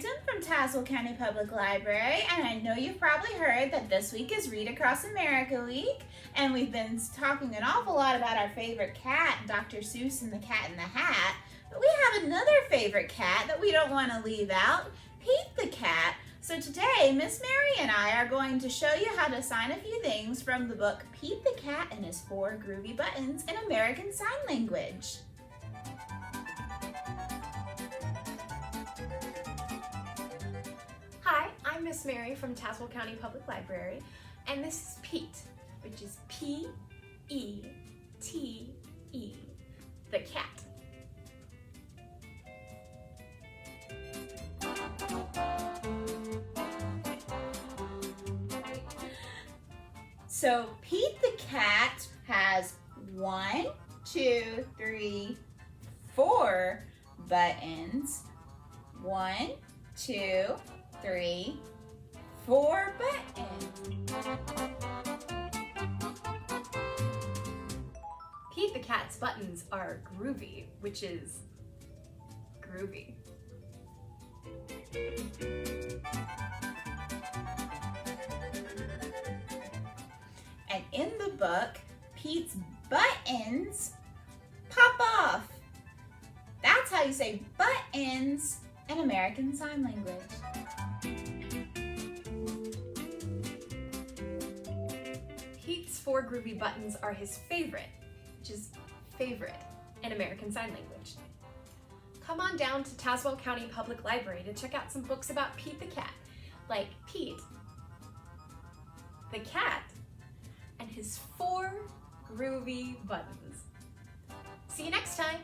Stanton from Tazewell County Public Library, and I know you've probably heard that this week is Read Across America Week, and we've been talking an awful lot about our favorite cat, Dr. Seuss and the Cat in the Hat, but we have another favorite cat that we don't want to leave out, Pete the Cat. So today, Miss Mary and I are going to show you how to sign a few things from the book Pete the Cat and His 4 Groovy Buttons in American Sign Language. Hi, I'm Miss Mary from Tazewell County Public Library, and this is Pete, which is P-E-T-E, the cat. So Pete the Cat has 1, 2, 3, 4 buttons. 1, 2, 3, 4 buttons. Pete the Cat's buttons are groovy, which is groovy. And in the book, Pete's buttons pop off. That's how you say buttons in American Sign Language. Pete's 4 groovy buttons are his favorite, which is favorite in American Sign Language. Come on down to Tazewell County Public Library to check out some books about Pete the Cat, like Pete the Cat and his 4 groovy buttons. See you next time!